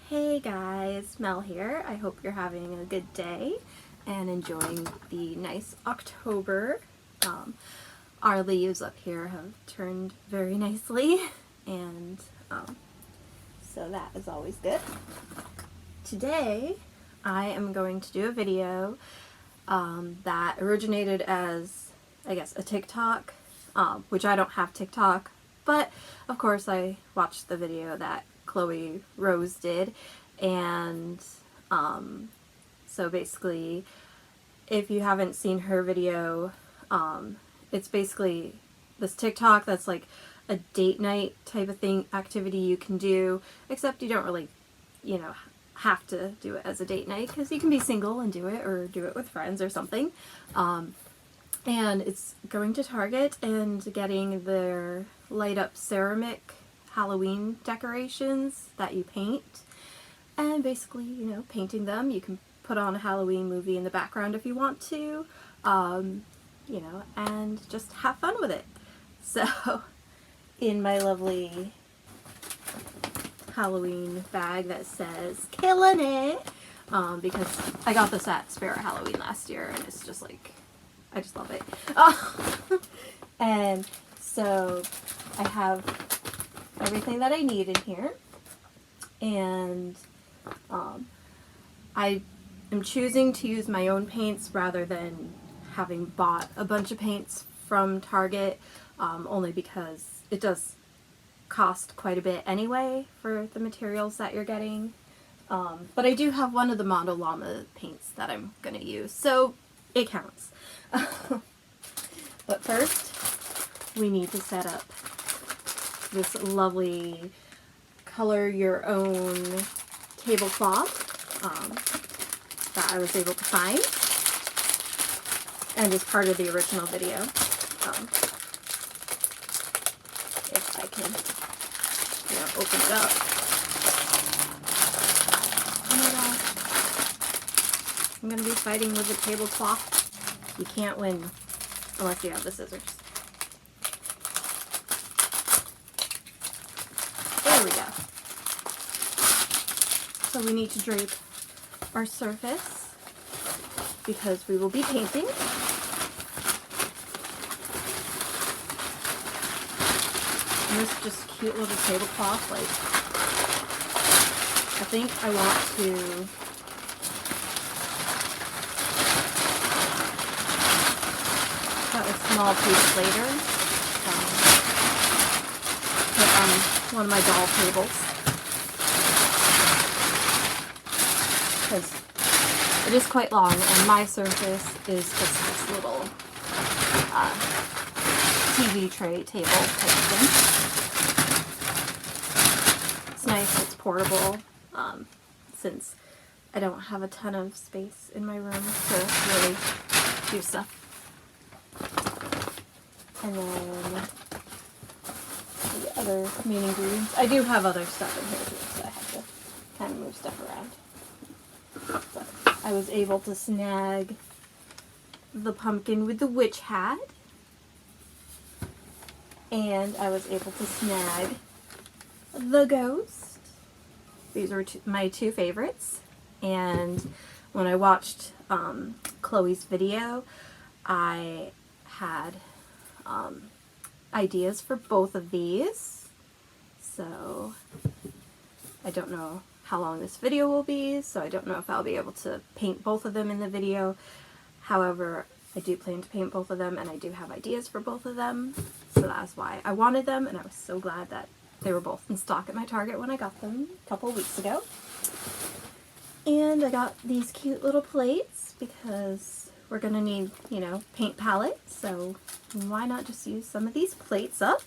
Hey guys, Mel here. I hope you're having a good day and enjoying the nice October. Our leaves up here have turned very nicely, and so that is always good. Today I am going to do a video that originated as, I guess, a TikTok, which I don't have TikTok, but of course I watched the video that Chloe Rose did, and so basically, if you haven't seen her video, it's basically this TikTok that's like a date night type of thing, activity you can do, except you don't really, have to do it as a date night, because you can be single and do it, or do it with friends or something. And it's going to Target and getting their light up ceramic Halloween decorations that you paint, and basically, painting them. You can put on a Halloween movie in the background if you want to, and just have fun with it. So, in my lovely Halloween bag that says "Killin' It," because I got this at Spirit Halloween last year, and it's just like, I just love it. And so I have everything that I need in here, and I am choosing to use my own paints rather than having bought a bunch of paints from Target, only because it does cost quite a bit anyway for the materials that you're getting. But I do have one of the Mondo Llama paints that I'm going to use, so it counts. But first, we need to set up this lovely color your own tablecloth that I was able to find, and is part of the original video. If I can, open it up. Oh my gosh. I'm going to be fighting with the tablecloth. You can't win unless you have the scissors. There we go. So we need to drape our surface because we will be painting. And this just cute little tablecloth, like, I think I want to cut a small piece later, put on one of my doll tables, because it is quite long, and my surface is just this little TV tray table type of thing. It's nice, it's portable, since I don't have a ton of space in my room to really do stuff. And then the other main ingredients. I do have other stuff in here too, so I have to kind of move stuff around. So I was able to snag the pumpkin with the witch hat, and I was able to snag the ghost. These are my two favorites, and when I watched Chloe's video, I had ideas for both of these, so I don't know how long this video will be, so I don't know if I'll be able to paint both of them in the video. However, I do plan to paint both of them, and I do have ideas for both of them, so that's why I wanted them, and I was so glad that they were both in stock at my Target when I got them a couple weeks ago. And I got these cute little plates because we're going to need, paint palettes, so why not just use some of these plates up?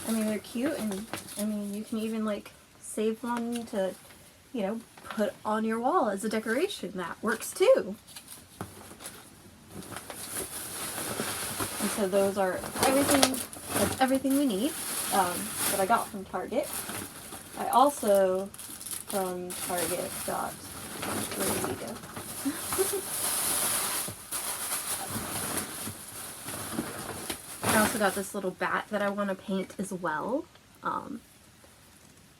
I mean, they're cute, and I mean, you can even like save one to, put on your wall as a decoration. That works too. And so those are that's everything we need that I got from Target. I also, from Target, got, where did we go? also got this little bat that I want to paint as well,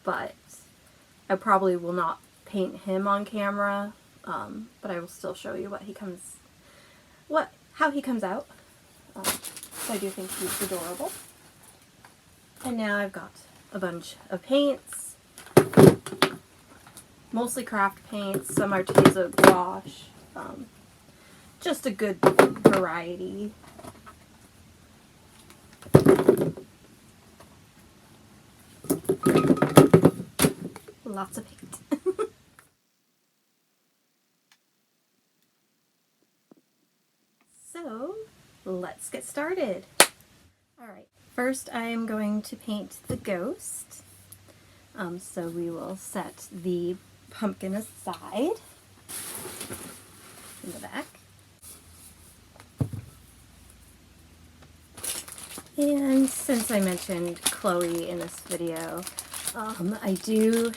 but I probably will not paint him on camera, but I will still show you how he comes out. So I do think he's adorable. And now I've got a bunch of paints, mostly craft paints, some Arteza gouache, just a good variety. Lots of paint. So, let's get started. Alright, first I am going to paint the ghost. So we will set the pumpkin aside in the back. And since I mentioned Chloe in this video, I do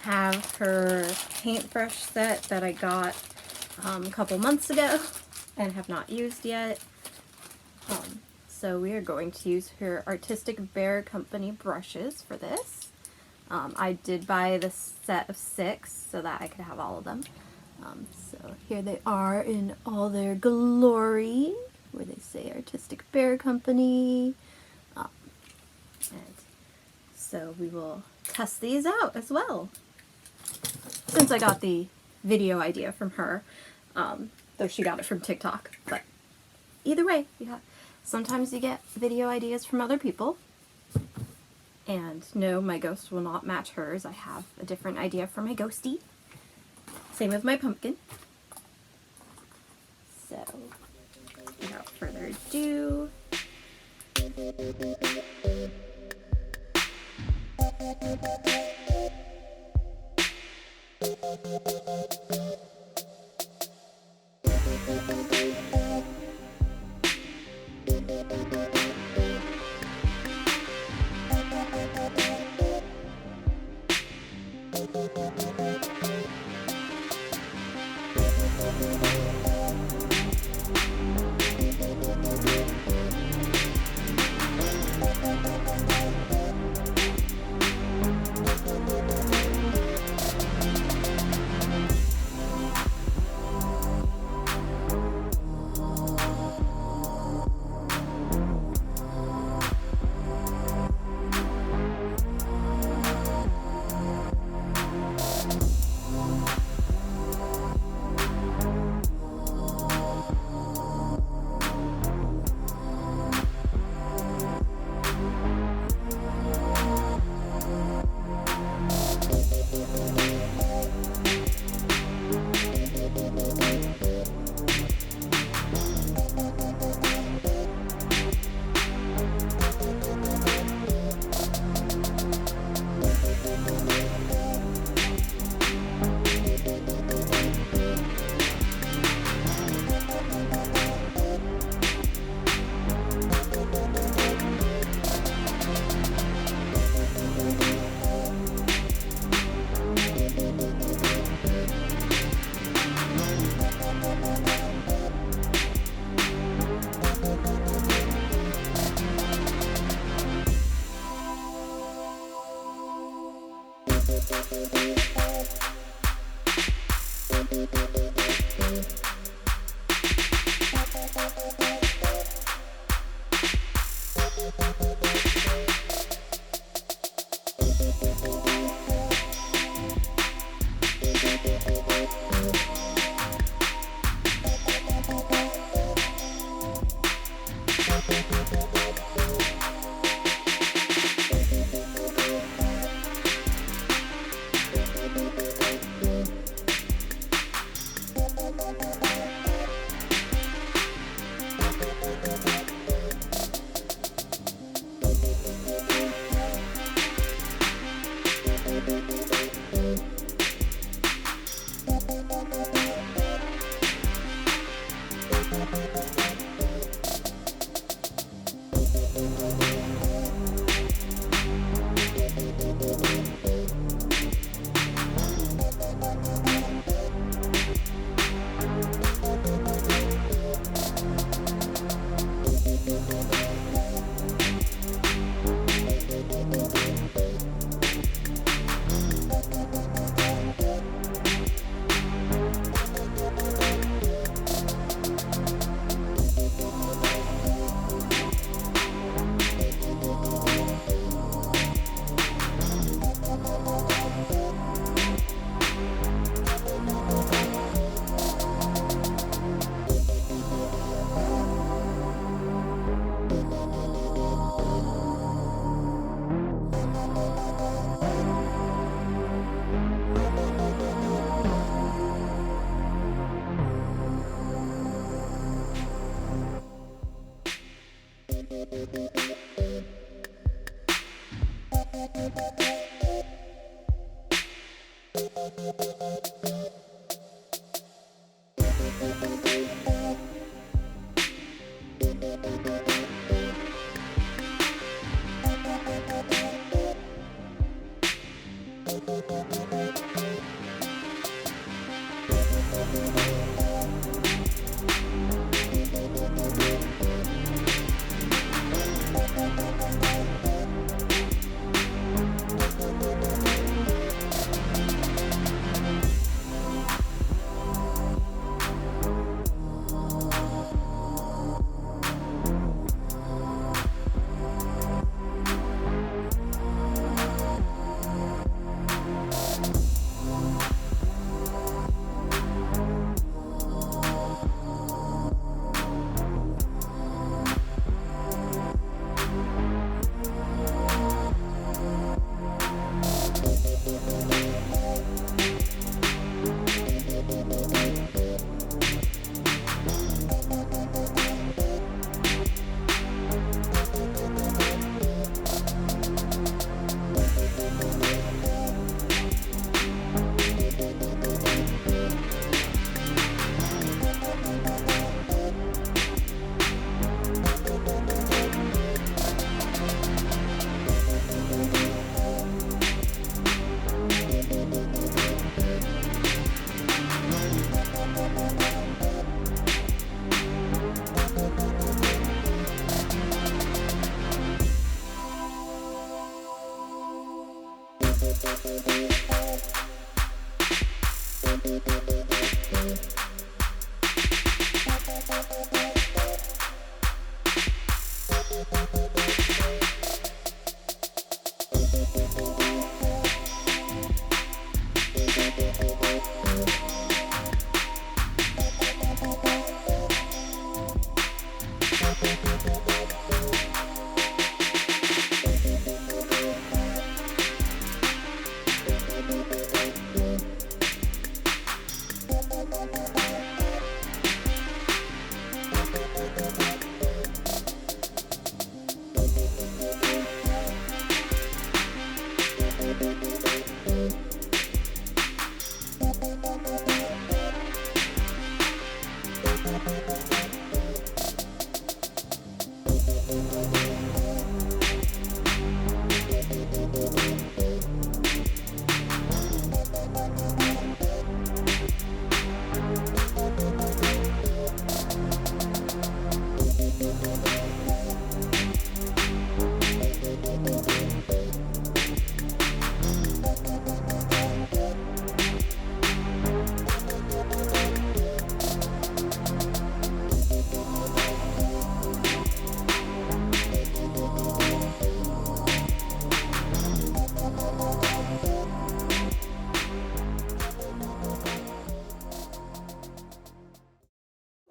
have her paintbrush set that I got a couple months ago and have not used yet. So we are going to use her Artistic Bear Company brushes for this. I did buy the set of 6 so that I could have all of them. So here they are in all their glory, where they say Artistic Bear Company. And so we will test these out as well. Since I got the video idea from her, though she got it from TikTok. But either way, sometimes you get video ideas from other people. And no, my ghost will not match hers. I have a different idea for my ghostie. Same with my pumpkin. So, without further ado,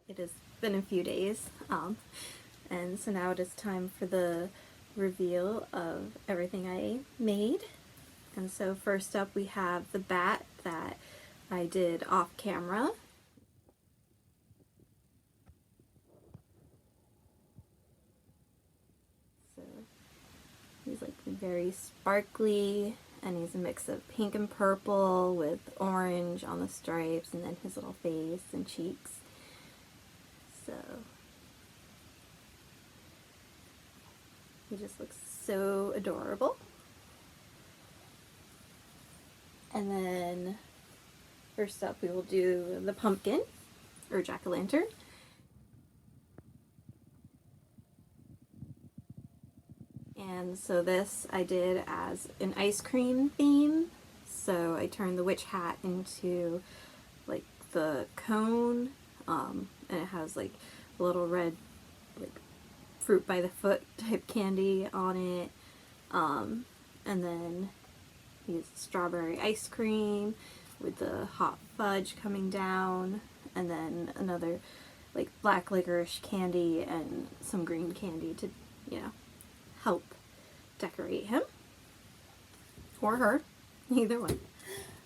It has been a few days, and so now it is time for the reveal of everything I made. And so first up we have the bat that I did off camera. So he's like very sparkly, and he's a mix of pink and purple with orange on the stripes, and then his little face and cheeks. So he just looks so adorable. And then first up we will do the pumpkin, or jack-o'-lantern. And so this I did as an ice cream theme. So I turned the witch hat into like the cone, and it has like a little red like fruit by the foot type candy on it, and then he's strawberry ice cream with the hot fudge coming down, and then another like black licorice candy and some green candy to, you know, help decorate him or her, either one.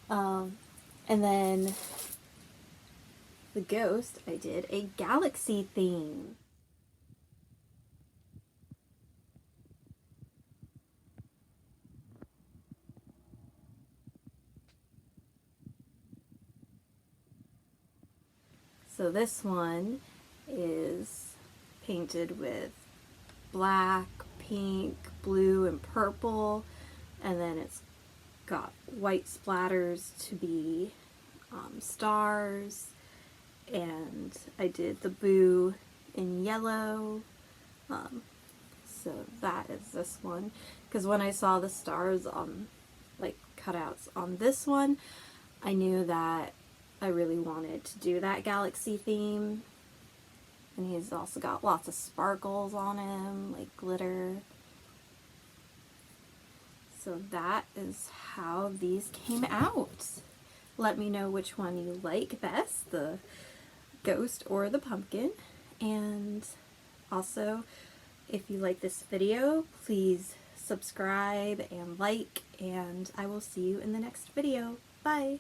And then the ghost, I did a galaxy theme. So this one is painted with black, pink, blue, and purple, and then it's got white splatters to be stars, and I did the boo in yellow. So that is this one, because when I saw the stars on like cutouts on this one, I knew that I really wanted to do that galaxy theme. And he's also got lots of sparkles on him, like glitter. So that is how these came out. Let me know which one you like best, the ghost or the pumpkin. And also, if you like this video, please subscribe and like, and I will see you in the next video. Bye!